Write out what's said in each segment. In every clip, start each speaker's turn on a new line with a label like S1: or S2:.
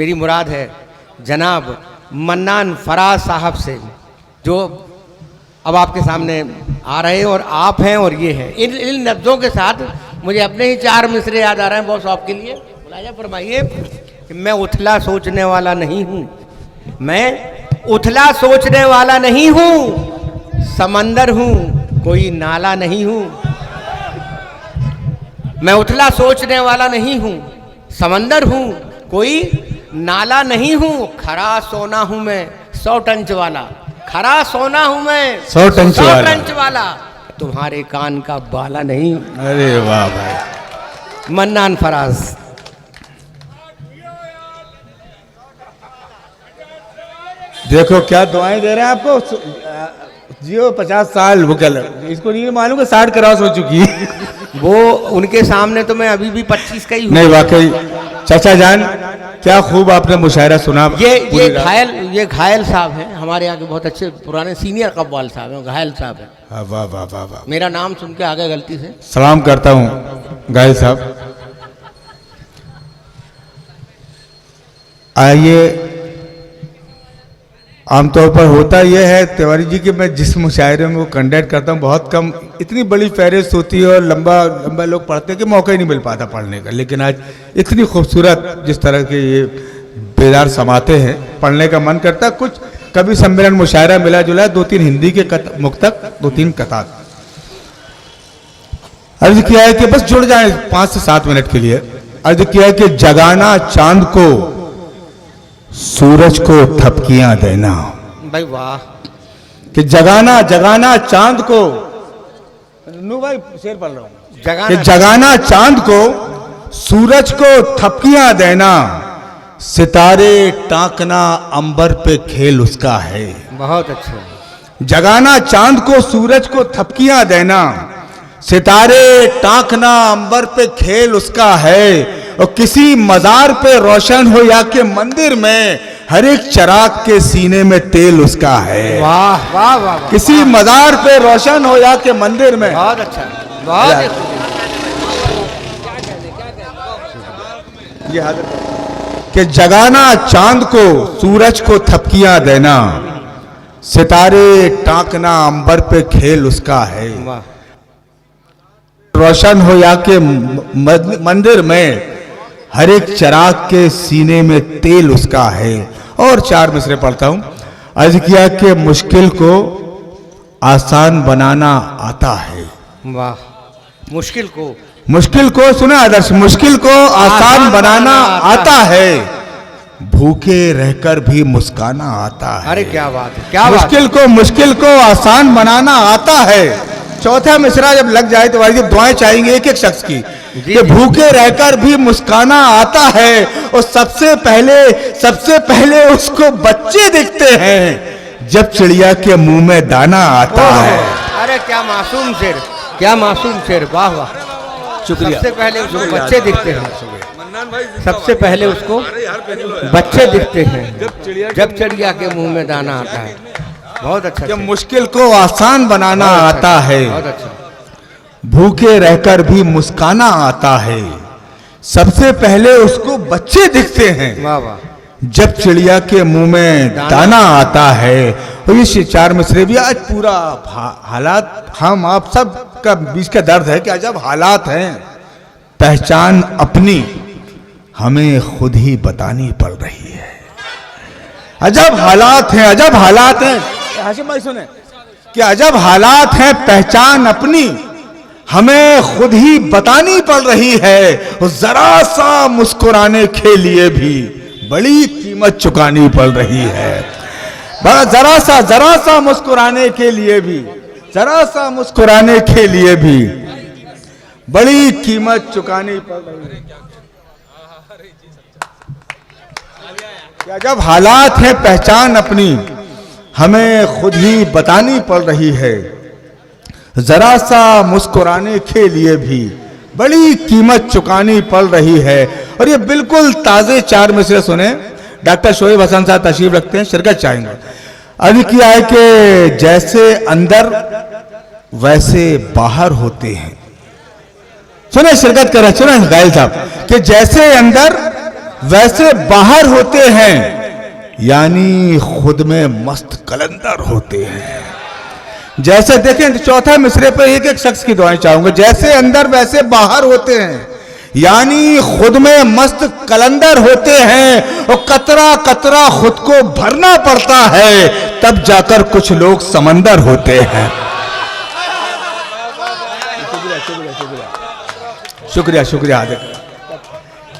S1: मेरी मुराद है जनाब मन्नान फराज साहब से, जो अब आपके सामने आ रहे हैं और आप हैं और ये है। इन लफ्ज़ों के साथ मुझे अपने ही 4 मिसरे याद आ रहे हैं बहुत शौक के लिए। मुलाजा फरमाइए कि मैं उथला सोचने वाला नहीं हूँ, मैं उथला सोचने वाला नहीं हूँ, समंदर हूँ कोई नाला नहीं हूँ। मैं उथला सोचने वाला नहीं हूँ, समंदर हूँ कोई नाला नहीं हूँ। खरा सोना हूँ मैं 100 टंच वाला, खरा सोना हूँ मैं
S2: 100 टंच
S1: वाला, तुम्हारे कान का बाला नहीं।
S2: अरे वाह भाई,
S1: मन्नान फराज।
S2: देखो क्या दुआएं दे रहे हैं आपको। जियो 50 साल, वो क्या इसको नहीं मालूम कि 60 क्रॉस हो चुकी है।
S1: वो उनके सामने तो मैं अभी भी 25 का ही हूँ।
S2: नहीं वाकई चाचा जान, क्या खूब आपने मुशायरा सुना।
S1: ये घायल साहब हैं, हमारे यहाँ के बहुत अच्छे पुराने सीनियर कव्वाल साहब हैं, घायल साहब हैं।
S2: वाह वाह वाह वाह,
S1: मेरा नाम सुन के आ गए गलती से।
S2: सलाम करता हूँ घायल साहब। आइए, आमतौर पर होता यह है तिवारी जी कि मैं जिस मुशायरे में वो कंडक्ट करता हूँ बहुत कम, इतनी बड़ी फहरिस्त होती है और लंबा लंबा लोग पढ़ते हैं कि मौका ही नहीं मिल पाता पढ़ने का। लेकिन आज इतनी खूबसूरत जिस तरह के ये बेदार समाते हैं, पढ़ने का मन करता है। कुछ कभी सम्मेलन मुशायरा मिला जुला, 2-3 हिंदी के मुक्तक, 2-3 कतार। अर्ज किया है कि बस जुड़ जाए 5 से 7 मिनट के लिए। अर्ज किया है कि जगाना चांद को, सूरज को थपकियां देना।
S1: भाई वाह,
S2: कि जगाना जगाना चांद को, नू भाई शेर पढ़ रहा हूं, कि जगाना चांद को, सूरज को थपकियां देना, सितारे टांकना अंबर पे खेल उसका है।
S1: बहुत अच्छा।
S2: जगाना चांद को, सूरज को थपकियां देना, सितारे टांकना अंबर पे खेल उसका है। और किसी मजार पे रोशन हो या के मंदिर में, हर एक चिराग के सीने में तेल उसका है।
S1: वाह वाह वाह।
S2: किसी मजार पे रोशन हो या के मंदिर में।
S1: बहुत अच्छा, बहुत।
S2: ये कि जगाना चांद को, सूरज को थपकियां देना, सितारे टांकना अंबर पे खेल उसका है। रोशन हो या के मंदिर में, हर एक चिराग के सीने में तेल उसका है। और 4 मिसरे पढ़ता हूं। अर्ज किया कि मुश्किल को आसान बनाना आता है।
S1: वाह, मुश्किल को
S2: सुना आदर्श, मुश्किल को आसान बनाना आता है, भूखे रहकर भी मुस्काना आता है।
S1: अरे क्या बात है, क्या
S2: मुश्किल को आसान बनाना आता है। चौथा मिसरा जब लग जाए तो जब दुआएं चाहेंगे एक एक शख्स की, कि भूखे रहकर भी मुस्काना आता है, और सबसे पहले उसको बच्चे दिखते हैं जब चिड़िया के मुंह में दाना आता है।
S1: अरे क्या मासूम शेर, क्या मासूम शेर, वाह वाह, शुक्रिया। सबसे पहले उसको बच्चे दिखते हैं, सबसे पहले उसको बच्चे दिखते हैं जब चिड़िया के मुंह में दाना आता है। बहुत अच्छा।
S2: जब मुश्किल को आसान बनाना आता है,
S1: बहुत अच्छा।
S2: भूखे रहकर भी मुस्काना आता है, सबसे पहले उसको बच्चे दिखते हैं।
S1: वाह वाह।
S2: जब चिड़िया के मुंह में दाना आता है। और ये 4 मिसरे भी आज पूरा हालात, हम आप सब का बीच का दर्द है कि अजब हालात हैं, पहचान अपनी हमें खुद ही बतानी पड़ रही है। अजब हालात हैं, अजब हालात हैं। हाशिम भाई सुने कि अजब हालात हैं, पहचान अपनी हमें खुद ही बतानी पड़ रही है। और जरा सा मुस्कुराने के लिए भी बड़ी कीमत चुकानी पड़ रही है। जरा सा मुस्कुराने के लिए भी, बड़ी कीमत चुकानी पड़ रही है। जब हालात हैं, पहचान अपनी हमें खुद ही बतानी पड़ रही है। जरा सा मुस्कुराने के लिए भी बड़ी कीमत चुकानी पड़ रही है। और ये बिल्कुल ताजे 4 मिसरे सुने। डॉक्टर शोएब हसन साहब तशरीफ रखते हैं, शिरकत चाहेंगे। अर्ज किया है कि जैसे अंदर वैसे बाहर होते हैं। सुने शिरकत कर रहे, सुने गायल साहब, कि जैसे अंदर वैसे बाहर होते हैं, यानी खुद में मस्त कलंदर होते हैं। जैसे देखें चौथा मिसरे पे एक एक शख्स की दुआएं चाहूंगा। जैसे अंदर वैसे बाहर होते हैं, यानी खुद में मस्त कलंदर होते हैं और कतरा कतरा खुद को भरना पड़ता है, तब जाकर कुछ लोग समंदर होते हैं। शुक्रिया शुक्रिया आदित्य।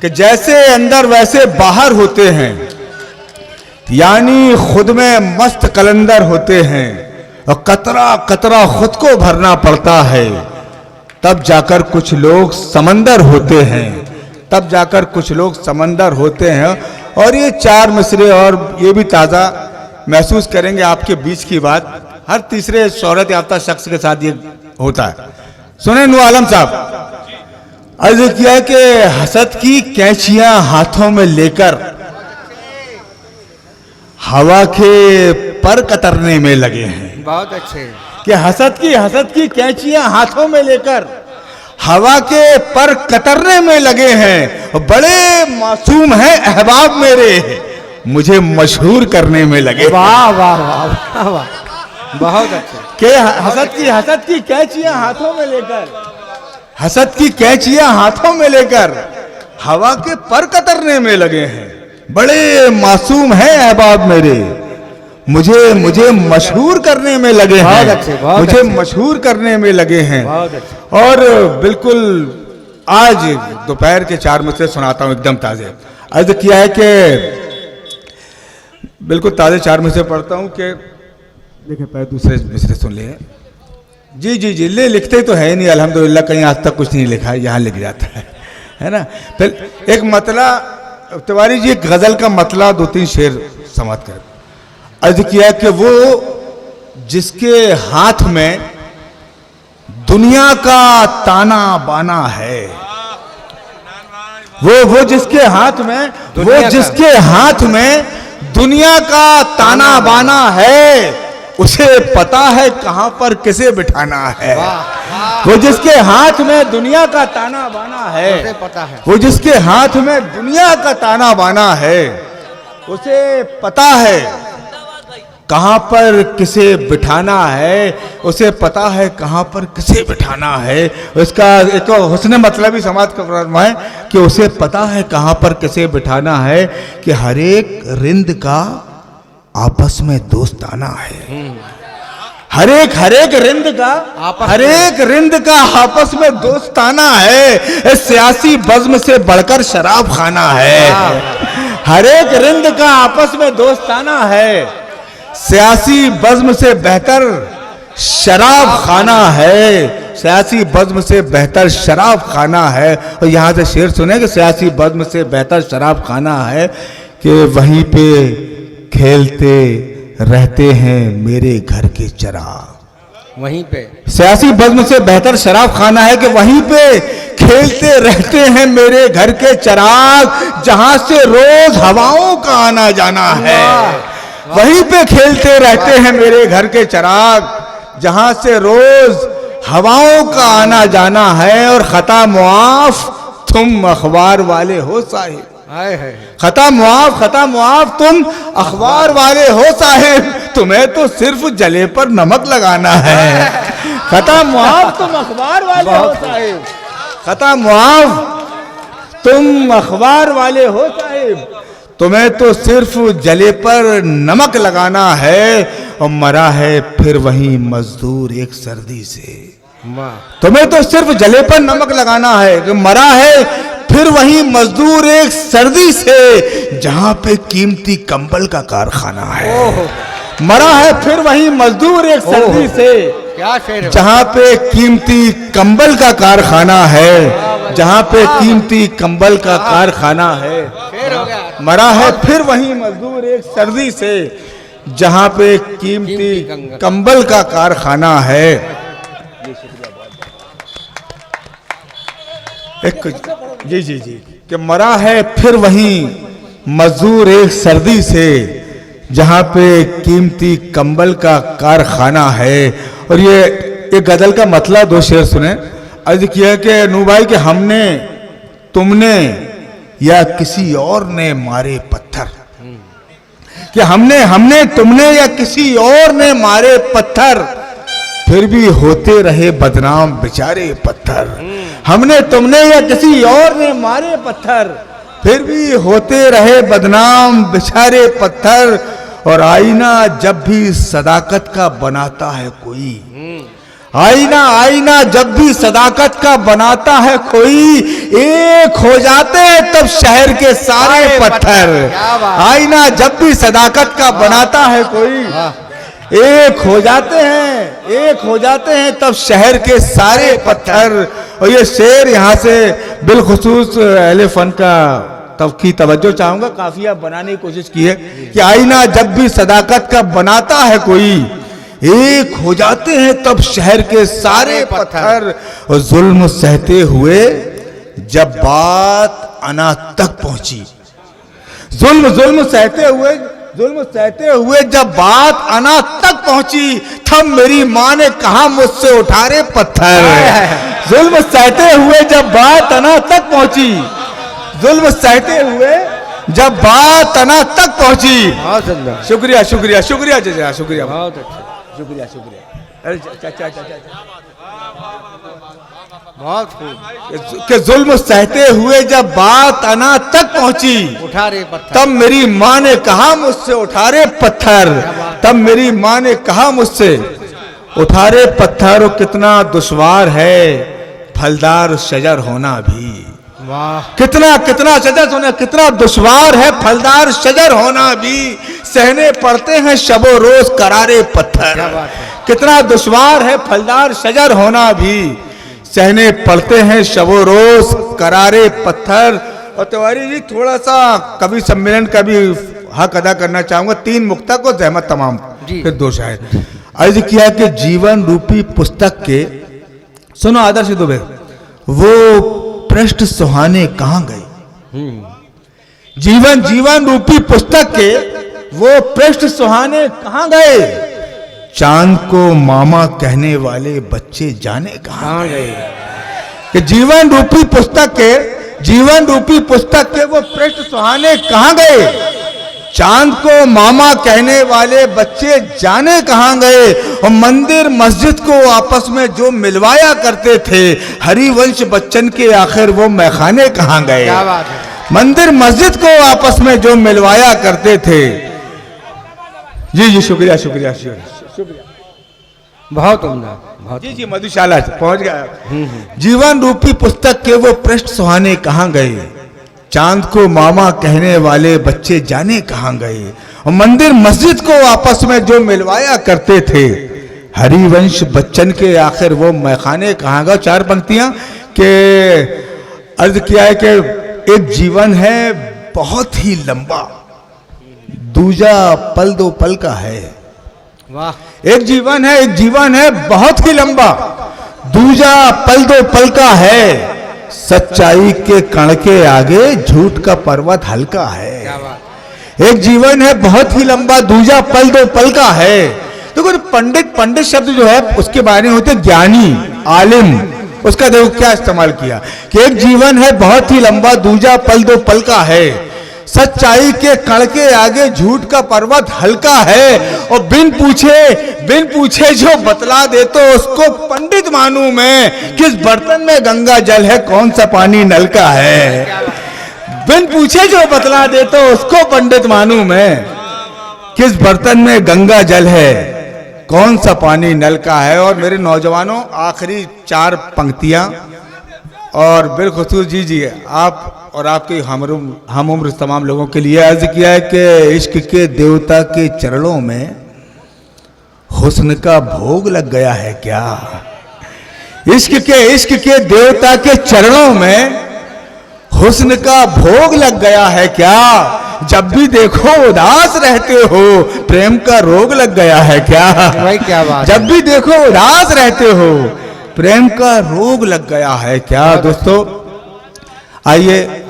S2: कि जैसे अंदर वैसे बाहर होते हैं, यानी खुद में मस्त कलंदर होते हैं और कतरा कतरा खुद को भरना पड़ता है, तब जाकर कुछ लोग समंदर होते हैं, तब जाकर कुछ लोग समंदर होते हैं। और ये 4 मिसरे और ये भी ताज़ा महसूस करेंगे आपके बीच की बात। हर तीसरे शोहरत याफ्ता शख्स के साथ ये होता है। सुने नूर आलम साहब, अर्ज किया कि हसद की कैंचियां हाथों में लेकर हवा के पर कतरने में लगे हैं।
S1: बहुत अच्छे।
S2: कि हसद की कैंचियां हाथों में लेकर हवा के पर कतरने में लगे हैं। बड़े मासूम हैं अहबाब मेरे, मुझे मशहूर करने में लगे।
S1: वाह वाह वाह वाह, बहुत अच्छे।
S2: कि हसद की कैंचियां हाथों में लेकर, हसद की कैंचियां हाथों में लेकर हवा के पर कतरने में लगे हैं। बड़े मासूम हैं अहबाब मेरे, मुझे मशहूर करने में लगे हैं।
S1: बहुत अच्छे, बहुत
S2: मुझे
S1: अच्छे।
S2: मशहूर करने में लगे हैं।
S1: बहुत अच्छे।
S2: और बिल्कुल आज दोपहर के 4 मिसरे सुनाता हूं एकदम ताजे। अर्ज किया है कि बिल्कुल ताजे 4 मिसरे पढ़ता हूं कि देखिए पहले दूसरे मिसरे सुन लिए। जी जी जी ले लिखते तो है नहीं, अल्हम्दुलिल्लाह कहीं आज तक कुछ नहीं लिखा है, यहाँ लिख जाता है ना। फिर एक मतला तिवारी जी, एक गजल का मतला 2-3 शेर समाप्त कर। अर्ज किया कि वो जिसके हाथ में दुनिया का ताना बाना है, वो जिसके हाथ में दुनिया का ताना बाना है, उसे पता है कहां पर किसे बिठाना है। वो जिसके हाथ में दुनिया का ताना बाना है,
S1: उसे पता है।
S2: वो जिसके हाथ में दुनिया का ताना बाना है, उसे पता है कहां पर किसे बिठाना है, उसे पता है कहां पर किसे बिठाना है। इसका एक हुस्न मतलब ही समाज का फरमा है कि उसे पता है कहां पर किसे बिठाना है, कि हर एक रिंद का आपस में दोस्ताना है। हर एक रिंद का आपस में दोस्ताना है। सियासी बज़्म से बढ़कर शराब खाना है। हर एक रिंद का आपस में दोस्ताना है, सियासी बज़्म से बेहतर शराब खाना है। सियासी बज़्म से बेहतर शराब खाना है। और यहाँ से शेर सुने कि सियासी बज़्म से बेहतर शराब खाना है, कि वहीं पे खेलते रहते हैं मेरे घर के चिराग।
S1: वहीं पे
S2: सियासी बज़्म से बेहतर शराब खाना है कि वहीं पे खेलते रहते हैं मेरे घर के चिराग, जहां से रोज हवाओं का आना जाना है। वहीं पे खेलते रहते हैं मेरे घर के चिराग, जहां से रोज हवाओं का आना जाना है। और खता मुआफ तुम अखबार वाले हो साहिब, खता मुआफ तुम अखबार वाले हो साहिब, तुम्हें तो सिर्फ जले पर नमक लगाना है। खता मुआफ तुम अखबार वाले हो साहिब, खता मुआफ तुम अखबार वाले हो साहिब, तुम्हें तो सिर्फ जले पर नमक लगाना है। और मरा है फिर वही मजदूर एक सर्दी से, तुम्हें तो सिर्फ जले पर नमक लगाना है। कि मरा है फिर वही मजदूर एक सर्दी से, जहां पे कीमती कंबल का कारखाना है। मरा है फिर वही मजदूर एक सर्दी से,
S1: क्या शेर,
S2: जहां पे कीमती कंबल का कारखाना है, जहां पे कीमती कंबल का कारखाना है। मरा है फिर वही मजदूर एक सर्दी से, जहां पे कीमती कंबल का कारखाना है। एक जी जी जी कि मरा है फिर वही मजदूर एक सर्दी से, जहां पे कीमती कंबल का कारखाना है। और ये गजल का मतलब 2 शेर सुने। अर्ज किया कि नू भाई कि हमने तुमने या किसी और ने मारे पत्थर, कि हमने तुमने या किसी और ने मारे पत्थर, फिर भी होते रहे बदनाम बेचारे पत्थर। हमने तुमने या किसी और ने मारे पत्थर, फिर भी होते रहे बदनाम बेचारे पत्थर। और आईना जब भी सदाकत का बनाता है कोई, आईना जब भी सदाकत का बनाता है कोई, एक हो जाते हैं तब शहर के सारे पत्थर। आईना जब भी सदाकत का बनाता है कोई, एक हो जाते हैं तब शहर के सारे पत्थर। और ये शेर यहाँ से बिलखुसूस अहले फन का की तवज्जो चाहूंगा, काफिया बनाने की कोशिश की है कि आईना जब भी सदाकत का बनाता है कोई, एक हो जाते हैं तब शहर के सारे पत्थर। और जुल्म सहते हुए जब बात अना तक पहुंची, जुल्म सहते हुए जब बात अना तक पहुंची, तब मेरी माँ ने कहा मुझसे उठा रे पत्थर। जुल्म सहते हुए जब बात अना तक पहुंची, जुल्म सहते हुए जब बात अना तक पहुंची।
S1: बहुत सुंदर,
S2: शुक्रिया शुक्रिया शुक्रिया जजा, शुक्रिया,
S1: बहुत अच्छा,
S2: शुक्रिया शुक्रिया। अरे चाचा
S1: बहुत खूब।
S2: कि जुल्म सहते हुए जब बात अना तक पहुंची,
S1: उठा रे पत्थर,
S2: तब मेरी माँ ने कहा मुझसे उठा रे पत्थर। तब मेरी माँ ने कहा मुझसे उठा रे पत्थर। और कितना दुश्वार है फलदार शजर होना भी,
S1: वाह,
S2: कितना शजर होना, कितना दुश्वार है फलदार शजर होना भी। सहने पड़ते हैं शबो रोज करारे पत्थर।
S1: क्या बात है।
S2: कितना दुश्वार है फलदार शजर होना भी, सहने पड़ते हैं शबो रोज करारे पत्थर। और तिवारी जी थोड़ा सा कवि सम्मेलन का भी हक अदा करना चाहूंगा। 3 मुक्ता को जहमत तमाम, फिर 2 शायर। अर्ज किया कि जीवन रूपी पुस्तक के, सुनो आदर्श दुबे, वो पृष्ठ सुहाने कहां गए। जीवन रूपी पुस्तक के वो पृष्ठ सुहाने कहां गए। चांद को मामा कहने वाले बच्चे जाने कहां गए। कि जीवन रूपी पुस्तक के वो पृष्ठ सुहाने कहां गए। चांद को मामा कहने वाले बच्चे जाने कहां गए। और मंदिर मस्जिद को आपस में जो मिलवाया करते थे हरिवंश बच्चन के, आखिर वो मैखाने कहां गए।
S1: क्या बात है।
S2: मंदिर मस्जिद को आपस में जो मिलवाया करते थे। जी शुक्रिया शुक्रिया शुक्रिया,
S1: बहुत उम्दा, बहुत।
S2: जी मधुशाला पहुंच गया। जीवन रूपी पुस्तक के वो पृष्ठ सुहाने कहां गए। चांद को मामा कहने वाले बच्चे जाने कहां गए। और मंदिर मस्जिद को आपस में जो मिलवाया करते थे हरिवंश बच्चन के, आखिर वो मैखाने कहां गए। 4 पंक्तियां के अर्ज किया है कि एक जीवन है बहुत ही लंबा, दूजा पल 2 पल का है।
S1: वाह।
S2: एक जीवन है बहुत ही लंबा, दूजा पल 2 पल का है। सच्चाई के कण के आगे झूठ का पर्वत हल्का है।
S1: क्या बात।
S2: एक जीवन है बहुत ही लंबा, दूजा पल 2 पल का है। देखो पंडित शब्द जो है उसके बारे में होते ज्ञानी, आलिम, उसका देखो क्या इस्तेमाल किया कि एक जीवन है बहुत ही लंबा, दूजा पल 2 पल का है। सच्चाई के कण के आगे झूठ का पर्वत हल्का है। और बिन पूछे जो बतला दे तो उसको पंडित मानूं मैं। किस बर्तन में गंगा जल है, कौन सा पानी नल का है। बिन पूछे जो बतला दे तो उसको पंडित मानूं मैं। किस बर्तन में गंगा जल है, कौन सा पानी नल का है। और मेरे नौजवानों आखिरी 4 पंक्तियां, और बिलखुसूस जी आप और आपके हम उम्र तमाम लोगों के लिए अर्ज किया है कि इश्क के देवता के चरणों में हुस्न का भोग लग गया है क्या। इश्क के देवता के चरणों में हुस्न का भोग लग गया है क्या। जब भी देखो उदास रहते हो, प्रेम का रोग लग गया है क्या।
S1: भाई क्या बात।
S2: जब भी देखो उदास रहते हो, प्रेम का रोग लग गया है क्या। दोस्तों आइए,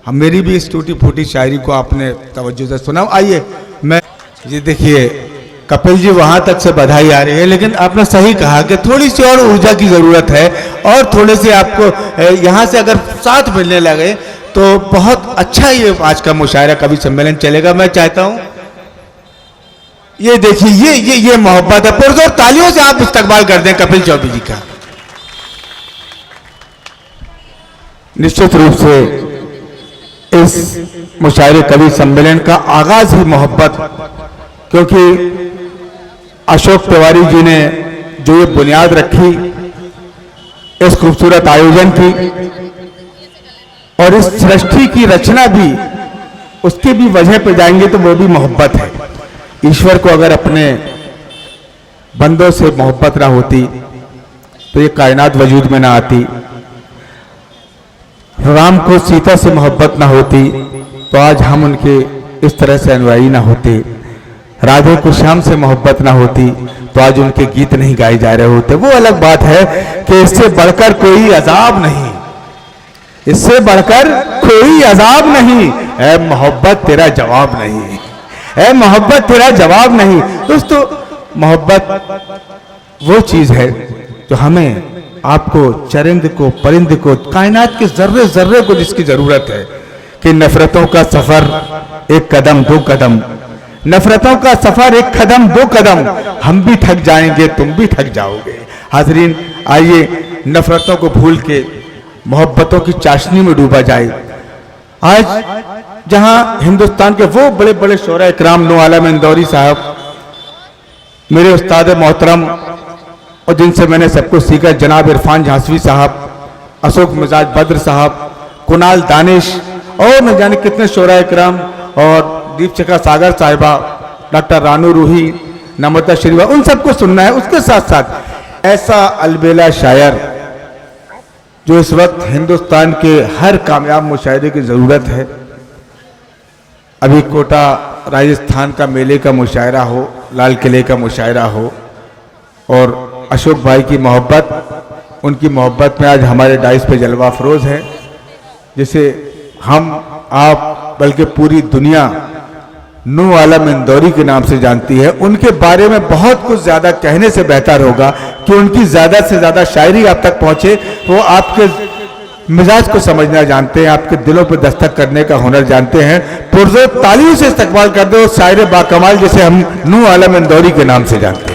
S2: हम मेरी भी इस टूटी फूटी शायरी को आपने तवज्जो से सुना। आइए मैं जी, देखिए कपिल जी वहां तक से बधाई आ रही है, लेकिन आपने सही कहा कि थोड़ी सी और ऊर्जा की जरूरत है। और थोड़े से आपको यहाँ से अगर साथ मिलने लगे तो बहुत अच्छा ये आज का मुशायरा कवि सम्मेलन चलेगा। मैं चाहता हूं ये देखिए ये मोहब्बत है। पुरजोर तालियों से आप इस्तकबाल कर दें कपिल चौबे जी का। निश्चित रूप से इस मुशायरे कवि सम्मेलन का आगाज ही मोहब्बत, क्योंकि अशोक तिवारी जी ने जो ये बुनियाद रखी इस खूबसूरत आयोजन की और इस सृष्टि की रचना भी, उसके भी वजह पे जाएंगे तो वो भी मोहब्बत है। ईश्वर को अगर अपने बंदों से मोहब्बत ना होती तो ये कायनात वजूद में ना आती। राम को सीता से मोहब्बत ना होती तो आज हम उनके इस तरह से अनुयायी ना होते। राधे को श्याम से मोहब्बत ना होती तो आज उनके गीत नहीं गाए जा रहे होते। वो अलग बात है कि इससे बढ़कर कोई अजाब नहीं, इससे बढ़कर कोई अजाब नहीं। ऐ मोहब्बत तेरा जवाब नहीं, ऐ मोहब्बत तेरा जवाब नहीं। दोस्तों, मोहब्बत वो चीज है जो हमें, आपको, चरिंद को, परिंद को, कायनात के जर्रे जर्रे को जिसकी जरूरत है कि नफरतों का सफर एक कदम दो कदम, नफरतों का सफर एक कदम दो कदम, हम भी थक जाएंगे तुम भी थक जाओगे। हाजरीन, आइए नफरतों को भूल के मोहब्बतों की चाशनी में डूबा जाए। आज जहां हिंदुस्तान के वो बड़े बड़े शोरा इकराम, नूर आलम इंदौरी साहब मेरे उस्ताद मोहतरम और जिनसे मैंने सब कुछ सीखा, जनाब इरफान झांसवी साहब, अशोक मिजाज बद्र साहब, कुणाल दानिश और न जाने कितने शोरा इकराम, और दीपशिखा सागर साहिबा, डॉक्टर रानू रूही, नम्रता श्रीवा, उन सबको सुनना है। उसके साथ साथ ऐसा अलबेला शायर जो इस वक्त हिंदुस्तान के हर कामयाब मुशायरे की ज़रूरत है। अभी कोटा राजस्थान का मेले का मुशायरा हो, लाल किले का मुशायरा हो, और अशोक भाई की मोहब्बत, उनकी मोहब्बत में आज हमारे डाइस पे जलवा अफरोज है, जिसे हम, आप, बल्कि पूरी दुनिया नूर आलम इंदौरी के नाम से जानती है। उनके बारे में बहुत कुछ ज़्यादा कहने से बेहतर होगा कि उनकी ज़्यादा से ज़्यादा शायरी आप तक पहुँचे। वो आपके मिजाज को समझना जानते हैं, आपके दिलों पर दस्तक करने का हुनर जानते हैं। पुरजोर तालियों से इस्तकबाल कर दो शायर बाकमाल जिसे हम नूर आलम इंदौरी के नाम से जानते हैं।